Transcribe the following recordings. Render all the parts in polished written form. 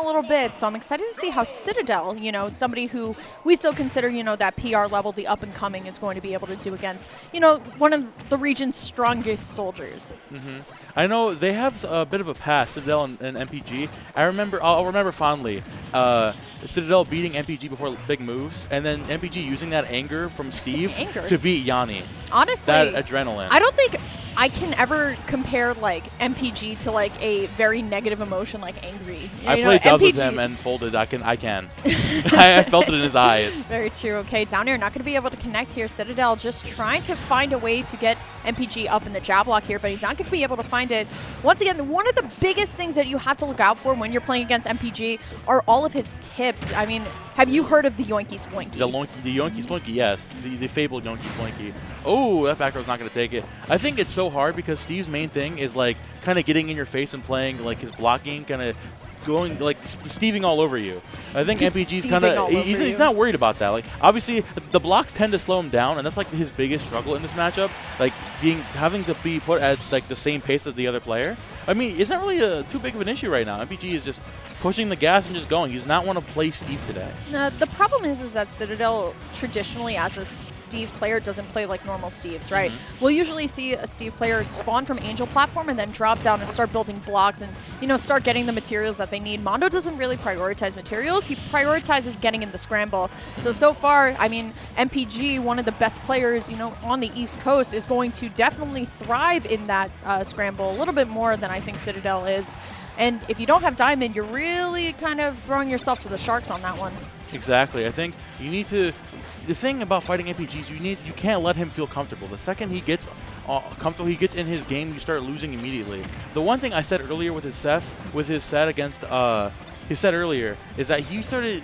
a little bit, so I'm excited to see how Citadel, you know, somebody who we still consider, you know, that PR level, the up and coming, is going to be able to do against, you know, one of the region's strongest soldiers. I know they have a bit of a past, Citadel and MPG. I'll remember fondly Citadel beating MPG before big moves, and then MPG using that anger from Steve to beat Yanni. Honestly, that adrenaline. I don't think I can ever compare like MPG to like a very negative emotion like angry. I played dubs with him and folded. I can. I felt it in his eyes. Very true. Okay, down here, not going to be able to connect here. Citadel just trying to find a way to get MPG up in the jab block here, but he's not going to be able to find it. Once again, one of the biggest things that you have to look out for when you're playing against MPG are all of his tips. I mean, have you heard of the Yoinky Splinky? The Yoinky Splinky, yes. The fabled Yoinky Splinky. Oh, that back row's not going to take it. I think it's so hard because Steve's main thing is like kind of getting in your face and playing like his blocking, kind of going like Steving all over you. I think MPG's kind of he's not worried about that. Like obviously the blocks tend to slow him down, and that's like his biggest struggle in this matchup. Like having to be put at like the same pace as the other player. I mean, it's not really too big of an issue right now. MPG is just pushing the gas and just going. He does not want to play Steve today. The problem is that Citadel traditionally, as a Steve player, doesn't play like normal Steves, right? We'll usually see a Steve player spawn from Angel platform and then drop down and start building blocks and, you know, start getting the materials that they need. Mondo doesn't really prioritize materials. He prioritizes getting in the scramble. So far, I mean, MPG, one of the best players, you know, on the East Coast, is going to definitely thrive in that scramble a little bit more than I think Citadel is. And if you don't have Diamond, you're really kind of throwing yourself to the sharks on that one. Exactly. I think you need to. The thing about fighting MPGs, you can't let him feel comfortable. The second he gets comfortable, he gets in his game, you start losing immediately. The one thing I said earlier with his set against his set earlier is that he started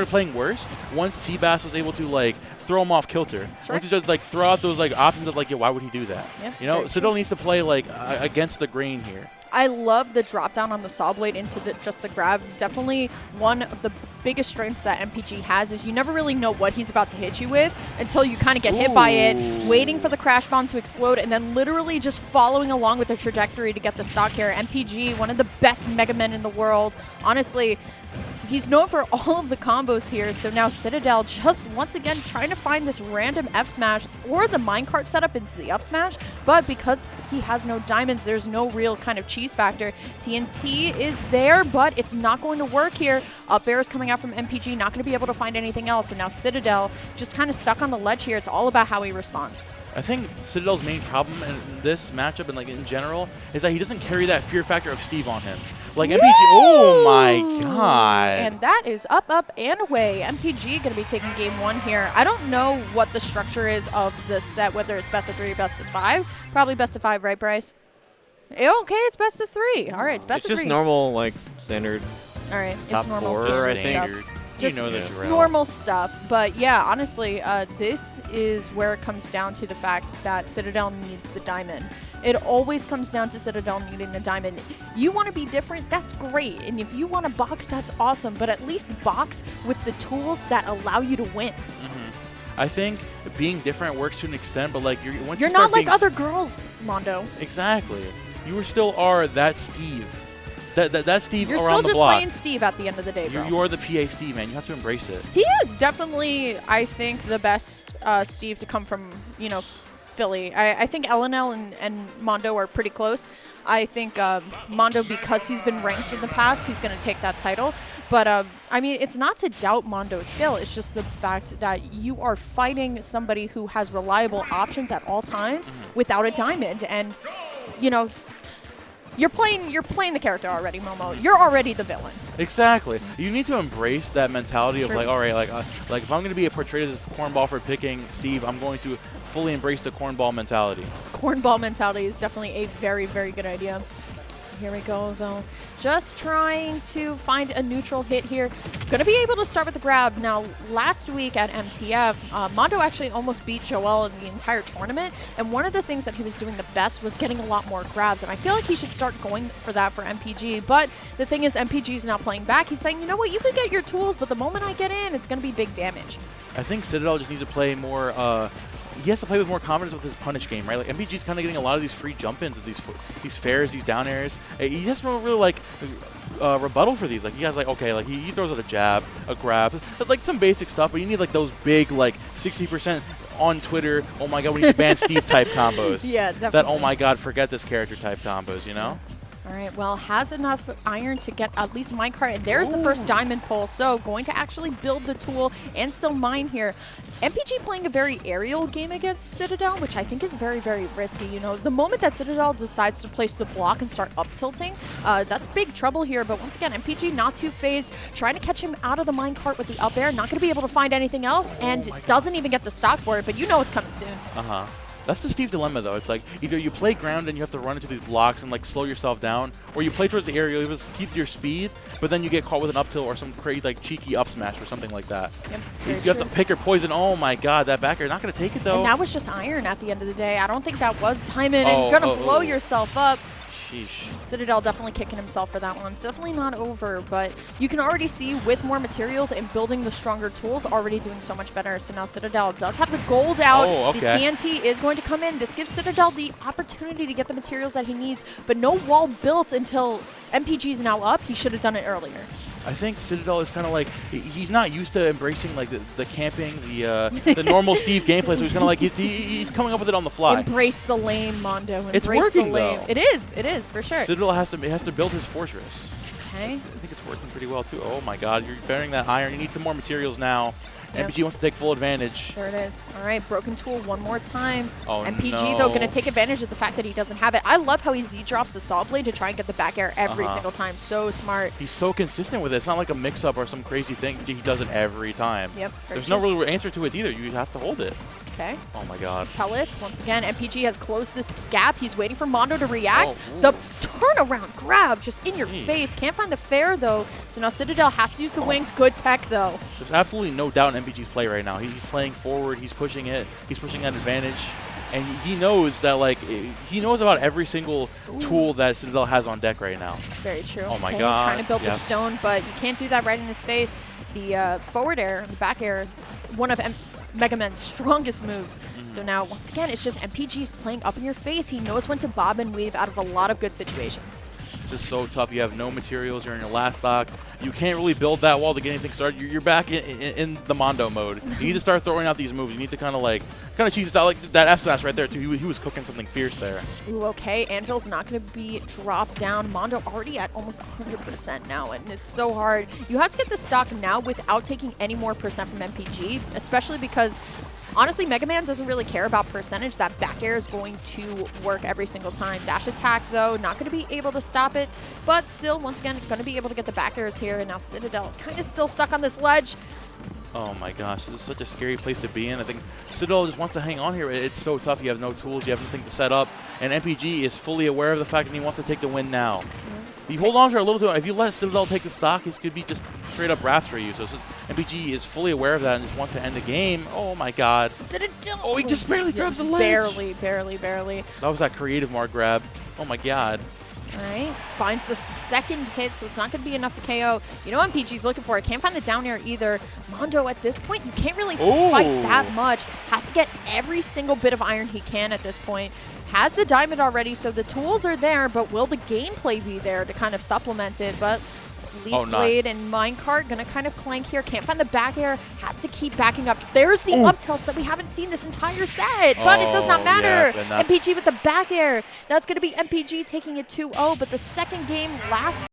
playing worse once Seabass was able to like throw him off kilter. Sure. Once he started like throw out those like options of like, yeah, why would he do that? Yep, you know, Citadel needs to play like against the grain here. I love the drop down on the saw blade into just the grab. Definitely one of the biggest strengths that MPG has is you never really know what he's about to hit you with until you kind of get hit by it, waiting for the crash bomb to explode, and then literally just following along with the trajectory to get the stock here. MPG, one of the best Mega Men in the world. Honestly, he's known for all of the combos here, so now Citadel just once again trying to find this random F smash or the minecart setup into the up smash, but because he has no diamonds, there's no real kind of cheese factor. TNT is there, but it's not going to work here. Up air is coming out from MPG, not going to be able to find anything else, so now Citadel just kind of stuck on the ledge here. It's all about how he responds. I think Citadel's main problem in this matchup and like in general is that he doesn't carry that fear factor of Steve on him. Like MPG, oh my god. And that is up, up, and away. MPG going to be taking game one here. I don't know what the structure is of this set, whether it's best of 3 or best of 5. Probably best of 5, right, Bryce? Okay, it's best of 3. All right, it's best of 3. It's just normal, like, standard. All right, top it's normal 4, I stuff. think. Just you know the drill. normal stuff. But yeah, honestly, this is where it comes down to the fact that Citadel needs the diamond. It always comes down to Citadel needing the diamond. You want to be different, that's great. And if you want to box, that's awesome. But at least box with the tools that allow you to win. I think being different works to an extent, but like you're not like other girls, Mondo. Exactly. You still are that Steve. That Steve You're around still the block. just playing Steve at the end of the day, bro. You are the PA Steve, man. You have to embrace it. He is definitely, I think, the best Steve to come from, you know, Philly. I think LNL and Mondo are pretty close. I think Mondo, because he's been ranked in the past, he's going to take that title. But, I mean, it's not to doubt Mondo's skill. It's just the fact that you are fighting somebody who has reliable options at all times without a diamond. And, you know, you're playing the character already, Momo. You're already the villain. Exactly. You need to embrace that mentality of like, all right, like if I'm going to be portrayed as a cornball for picking Steve, I'm going to fully embrace the cornball mentality. Cornball mentality is definitely a very, very good idea. Here we go, though. Just trying to find a neutral hit here. Going to be able to start with the grab. Now, last week at MTF, Mondo actually almost beat Joel in the entire tournament. And one of the things that he was doing the best was getting a lot more grabs. And I feel like he should start going for that for MPG. But the thing is, MPG is not playing back. He's saying, you know what, you can get your tools, but the moment I get in, it's going to be big damage. I think Citadel just needs to play more he has to play with more confidence with his punish game, right? Like MPG's kind of getting a lot of these free jump-ins with these fairs, these down airs. He just don't really like rebuttal for these. Like, you guys, like, okay, like, he throws out a jab, a grab, but, like, some basic stuff, but you need, like, those big, like, 60% on Twitter, oh my god, we need to ban Steve type combos. Yeah, definitely. That, oh my god, forget this character type combos, you know? All right, well, has enough iron to get at least minecart, and there's the first diamond pull, so going to actually build the tool and still mine here. MPG playing a very aerial game against Citadel, which I think is very, very risky. You know, the moment that Citadel decides to place the block and start up tilting, that's big trouble here, but once again, MPG not too phased, trying to catch him out of the minecart with the up air, not going to be able to find anything else, and doesn't even get the stock for it, but you know it's coming soon. That's the Steve dilemma, though. It's like either you play ground and you have to run into these blocks and like slow yourself down, or you play towards the area, you have to keep your speed, but then you get caught with an up tilt or some crazy like cheeky up smash or something like that. Yep, you have to pick your poison. Oh my god, that back air not going to take it, though. And that was just iron at the end of the day. I don't think that was timing and going to blow yourself up. Sheesh. Citadel definitely kicking himself for that one. It's definitely not over, but you can already see with more materials and building the stronger tools already doing so much better. So now Citadel does have the gold out. The TNT is going to come in. This gives Citadel the opportunity to get the materials that he needs, but no wall built until MPG is now up. He should have done it earlier. I think Citadel is kind of like, he's not used to embracing like the camping, the normal Steve gameplay, so he's kind of like, he's coming up with it on the fly. Embrace the lane, Mondo. Embrace it's working, the lane. though. It is, for sure. Citadel has to build his fortress. Okay. I think it's working pretty well, too. Oh my god, you're bearing that iron. You need some more materials now. Yep. MPG wants to take full advantage. There it is. All right, broken tool one more time. Oh, MPG, though, going to take advantage of the fact that he doesn't have it. I love how he Z-drops the saw blade to try and get the back air every single time. So smart. He's so consistent with it. It's not like a mix-up or some crazy thing. He does it every time. Yep. There's no real answer to it either. You have to hold it. Okay. Oh my god. Pellets. Once again, MPG has closed this gap. He's waiting for Mondo to react. The turnaround grab just in your face. Can't find the fair, though. So now Citadel has to use the wings. Good tech, though. There's absolutely no doubt in MPG's play right now. He's playing forward. He's pushing it. He's pushing that advantage. And he knows that, like, he knows about every single tool that Citadel has on deck right now. Very true. Oh my god. Trying to build the stone, but you can't do that right in his face. The forward air and the back air is one of Mega Man's strongest moves. So now, once again, it's just MPG's playing up in your face. He knows when to bob and weave out of a lot of good situations. This is so tough. You have no materials. You're in your last stock. You can't really build that wall to get anything started. You're back in the Mondo mode. You need to start throwing out these moves. You need to kind of cheese this out. Like that S smash right there, too. He was cooking something fierce there. Ooh, okay. Anvil's not going to be dropped down. Mondo already at almost 100% now, and it's so hard. You have to get the stock now without taking any more percent from MPG, especially because honestly, Mega Man doesn't really care about percentage. That back air is going to work every single time. Dash attack, though, not going to be able to stop it. But still, once again, going to be able to get the back airs here. And now Citadel kind of still stuck on this ledge. Oh my gosh, this is such a scary place to be in. I think Citadel just wants to hang on here. It's so tough. You have no tools. You have nothing to set up. And MPG is fully aware of the fact that he wants to take the win now. You hold on for a little bit. If you let Citadel take the stock, he could be just straight up wraps for you. So MPG is fully aware of that and just wants to end the game. Oh my god. Citadel. Oh, he just barely grabs the ledge. Barely. That was that creative mark grab. Oh my god. All right. Finds the second hit, so it's not going to be enough to KO. You know what MPG's looking for. I can't find the down air either. Mondo, at this point, you can't really fight that much. Has to get every single bit of iron he can at this point. Has the diamond already, so the tools are there, but will the gameplay be there to kind of supplement it? But Leaf Blade and Minecart gonna kind of clank here. Can't find the back air. Has to keep backing up. There's the up tilts that we haven't seen this entire set, but it does not matter. MPG with the back air. That's gonna be MPG taking it 2-0, but the second game last